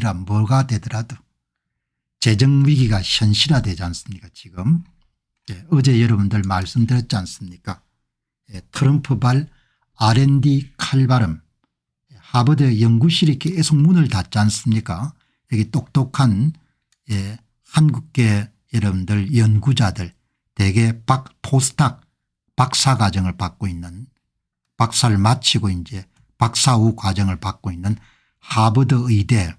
아니라 뭐가 되더라도 재정위기가 현실화되지 않습니까 지금. 어제 여러분들 말씀드렸지 않습니까. 트럼프발 R&D 칼바름 하버드 연구실이 계속 문을 닫지 않습니까. 여기 똑똑한 한국계 여러분들 연구자들 대개 포스닥 박사과정을 받고 있는 박사를 마치고 이제 박사 후 과정을 받고 있는 하버드 의대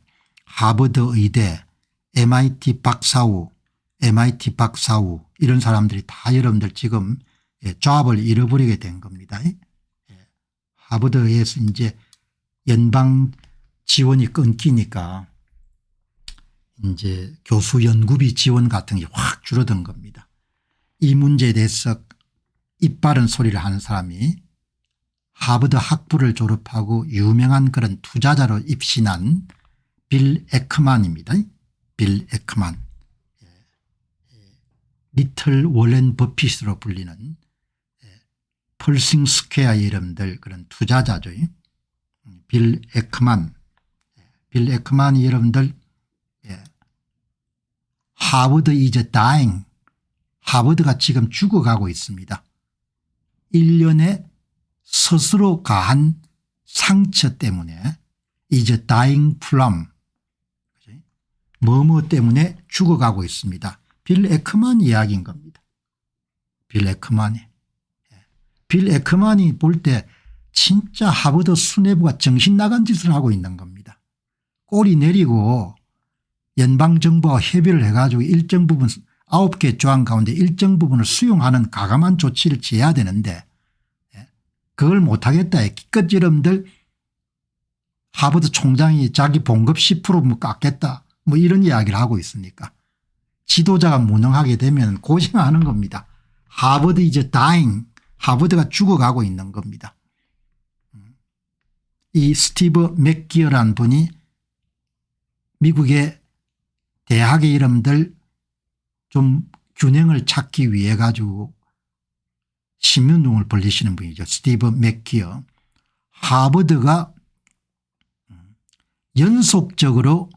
MIT 박사 후 이런 사람들이 다 여러분들 지금 잡을 잃어버리게 된 겁니다. 하버드에서 이제 연방 지원이 끊기니까 이제 교수 연구비 지원 같은 게 확 줄어든 겁니다. 이 문제에 대해서 이빠른 소리를 하는 사람이 하버드 학부를 졸업하고 유명한 그런 투자자로 입신한 빌 에크만입니다. 빌 에크만. 리틀 워렌 버핏으로 불리는 펄싱 스퀘어 여러분들 그런 투자자죠. 빌 에크만. 빌 에크만이 여러분들 하버드 이제 다잉 하버드가 지금 죽어가고 있습니다. 1년에 스스로 가한 상처 때문에 이제 다잉 플럼 뭐뭐 때문에 죽어가고 있습니다. 빌 에크만 이야기인 겁니다. 빌 에크만이 볼 때 진짜 하버드 수뇌부가 정신 나간 짓을 하고 있는 겁니다. 꼬리 내리고 연방정부와 협의를 해가지고 일정 부분 9개 조항 가운데 일정 부분을 수용하는 가감한 조치를 취해야 되는데 그걸 못하겠다. 기껏 여러분들 하버드 총장이 자기 봉급 10% 깎겠다 뭐 이런 이야기를 하고 있으니까 지도자가 무능하게 되면 고생하는 겁니다. 하버드 이제 다잉 하버드가 죽어가고 있는 겁니다. 이 스티브 맥기어라는 분이 미국의 대학의 이름들 좀 균형을 찾기 위해 가지고 신문운동을 벌리시는 분이죠. 스티브 맥기어. 하버드가 연속적으로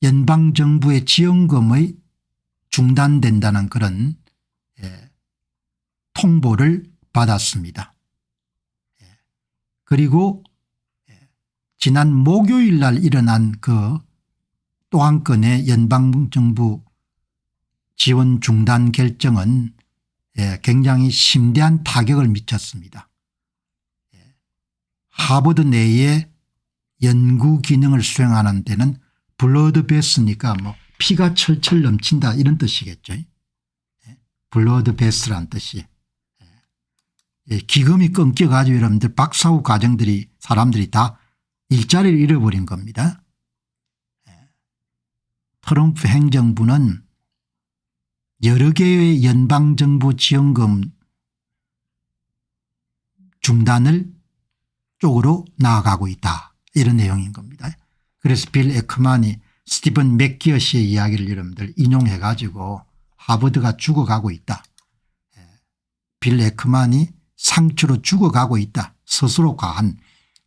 연방정부의 지원금의 중단된다는 그런 통보를 받았습니다. 그리고 지난 목요일 날 일어난 그 또 한 건의 연방정부 지원 중단 결정은 굉장히 심대한 타격을 미쳤습니다. 하버드 내에 연구 기능을 수행하는 데는 블러드 베스니까 뭐 피가 철철 넘친다 이런 뜻이겠죠. 블러드 베스란 뜻이. 기금이 끊겨 가지고 여러분들 박사 후 과정들이 사람들이 다 일자리를 잃어버린 겁니다. 트럼프 행정부는 여러 개의 연방정부 지원금 중단을 쪽으로 나아가고 있다 이런 내용인 겁니다. 그래서 빌 에크만이 스티븐 맥기어 씨의 이야기를 여러분들 인용해 가지고 하버드가 죽어가고 있다. 빌 에크만이 상처로 죽어가고 있다. 스스로 가한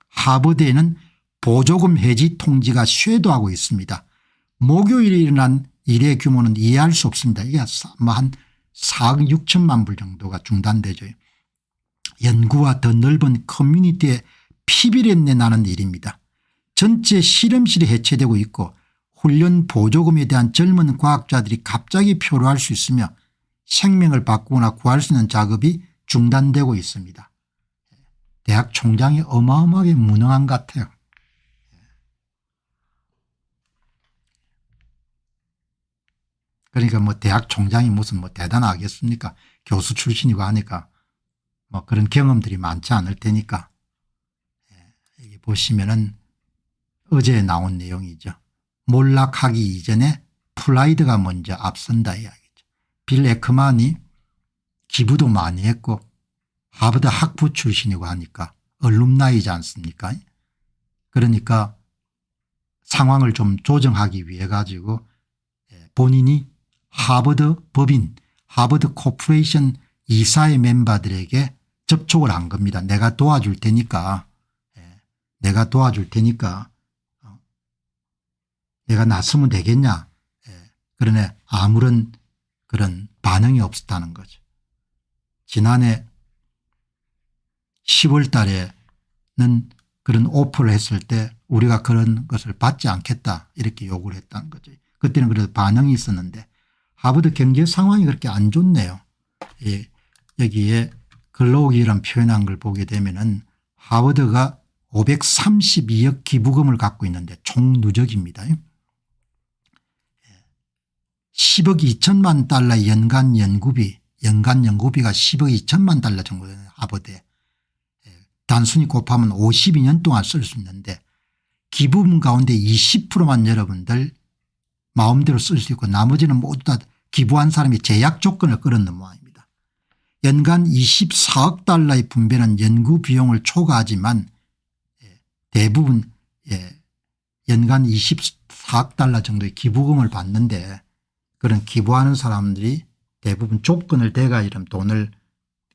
하버드에는 보조금 해지 통지가 쇄도하고 있습니다. 목요일에 일어난 일의 규모는 이해할 수 없습니다. 이게 한 4억 6천만 불 정도가 중단되죠. 연구와 더 넓은 커뮤니티에 피비린내 나는 일입니다. 전체 실험실이 해체되고 있고 훈련 보조금에 대한 젊은 과학자들이 갑자기 표류할 수 있으며 생명을 바꾸거나 구할 수 있는 작업이 중단되고 있습니다. 대학 총장이 어마어마하게 무능한 것 같아요. 그러니까 뭐 대학 총장이 무슨 뭐 대단하겠습니까? 교수 출신이고 하니까 뭐 그런 경험들이 많지 않을 테니까. 여기 보시면은 어제 나온 내용이죠. 몰락하기 이전에 프라이드가 먼저 앞선다 이야기죠. 빌 에크만이 기부도 많이 했고 하버드 학부 출신이고 하니까 얼룸나이지 않습니까? 그러니까 상황을 좀 조정하기 위해 가지고 본인이 하버드 법인 하버드 코퍼레이션 이사의 멤버들에게 접촉을 한 겁니다. 내가 도와줄 테니까 내가 나서면 되겠냐. 그러나 아무런 그런 반응이 없었다는 거죠. 지난해 10월 달에는 그런 오프를 했을 때 우리가 그런 것을 받지 않겠다 이렇게 요구를 했다는 거죠. 그때는 그래도 반응이 있었는데 하버드 경제 상황이 그렇게 안 좋네요. 여기에 근로기란 표현한 걸 보게 되면은 하버드가 532억 기부금을 갖고 있는데 총누적입니다. 10억 2천만 달러 연간 연구비가 10억 2천만 달러 정도 되는 하버드에 단순히 곱하면 52년 동안 쓸 수 있는데 기부금 가운데 20%만 여러분들 마음대로 쓸 수 있고 나머지는 모두 다 기부한 사람이 제약 조건을 끌어넣은 모양입니다. 연간 24억 달러의 분배는 연구 비용을 초과하지만 대부분 연간 24억 달러 정도의 기부금을 받는데 그런 기부하는 사람들이 대부분 조건을 대가 이런 돈을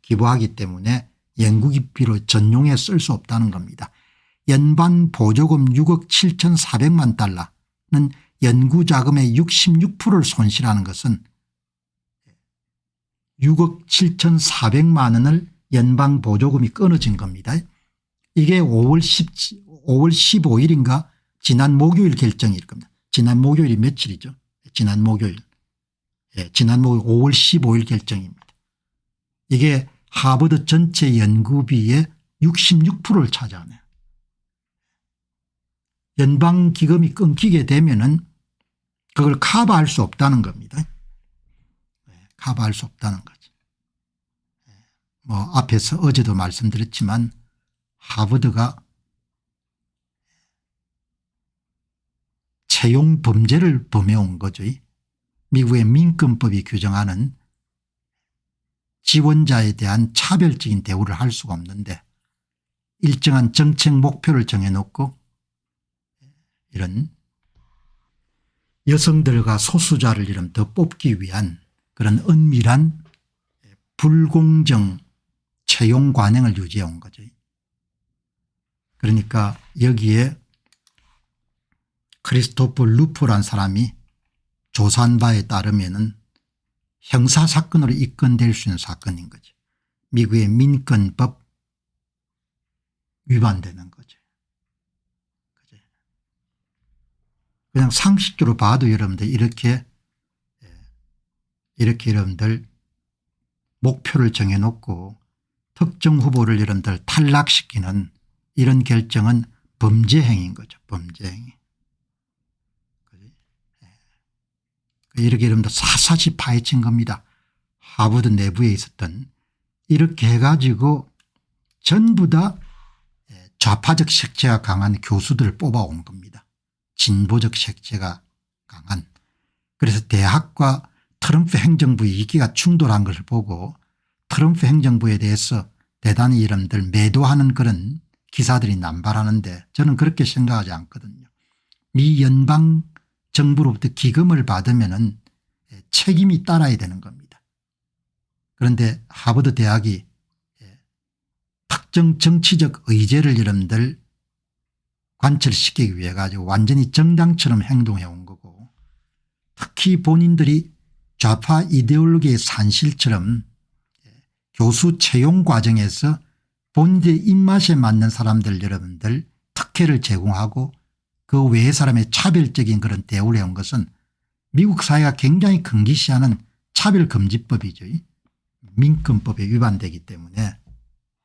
기부하기 때문에 연구기비로 전용해 쓸 수 없다는 겁니다. 연반 보조금 6억 7,400만 달러는 연구자금의 66%를 손실하는 것은 6억 7,400만 원을 연방 보조금이 끊어진 겁니다. 이게 5월 15일인가 지난 목요일 결정일 겁니다. 지난 목요일이 며칠이죠? 지난 목요일. 지난 목요일 5월 15일 결정입니다. 이게 하버드 전체 연구비의 66%를 차지하네요. 연방기금이 끊기게 되면은 그걸 커버할 수 없다는 겁니다. 커버할 수 없다는 거죠. 뭐 앞에서 어제도 말씀드렸지만 하버드가 채용 범죄를 범해온 거죠. 미국의 민권법이 규정하는 지원자에 대한 차별적인 대우를 할 수가 없는데 일정한 정책 목표를 정해놓고 이런 여성들과 소수자를 이런 더 뽑기 위한 그런 은밀한 불공정 채용 관행을 유지해 온 거죠. 그러니까 여기에 크리스토퍼 루포란 사람이 조사한 바에 따르면은 형사사건으로 입건될 수 있는 사건인 거죠. 미국의 민권법 위반되는 거죠. 그냥 상식적으로 봐도 여러분들 이렇게 여러분들 목표를 정해놓고 특정 후보를 여러분들 탈락시키는 이런 결정은 범죄 행위인 거죠. 범죄 행위. 이렇게 여러분들 사사시 파헤친 겁니다. 하버드 내부에 있었던 이렇게 해가지고 전부 다 좌파적 색채가 강한 교수들을 뽑아온 겁니다. 진보적 색채가 강한. 그래서 대학과 트럼프 행정부의 이기가 충돌한 것을 보고 트럼프 행정부에 대해서 대단히 여러분들 매도하는 그런 기사들이 남발하는데 저는 그렇게 생각하지 않거든요. 미 연방 정부로부터 기금을 받으면은 책임이 따라야 되는 겁니다. 그런데 하버드 대학이 특정 정치적 의제를 여러분들 관철시키기 위해 가지고 완전히 정당처럼 행동해 온 거고 특히 본인들이 좌파 이데올로기의 산실처럼 교수 채용 과정에서 본인들의 입맛에 맞는 사람들 여러분들 특혜를 제공하고 그 외의 사람의 차별적인 그런 대우를 해온 것은 미국 사회가 굉장히 금기시하는 차별금지법이죠. 민권법에 위반되기 때문에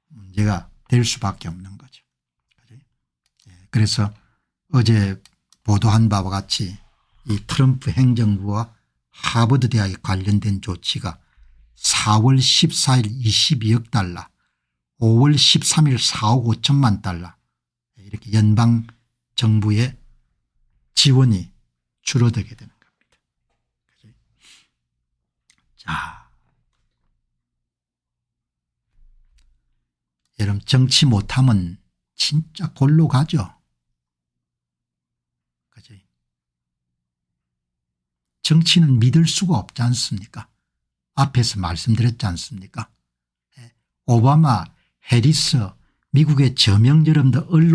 문제가 될 수밖에 없는 거죠. 그래서 어제 보도한 바와 같이 이 트럼프 행정부와 하버드 대학에 관련된 조치가 4월 14일 22억 달러 5월 13일 4억 5천만 달러 이렇게 연방 정부의 지원이 줄어들게 되는 겁니다. 자, 여러분 정치 못하면 진짜 골로 가죠. 그죠? 정치는 믿을 수가 없지 않습니까? 앞에서 말씀드렸지 않습니까? 오바마, 해리스, 미국의 저명 여러분들 언론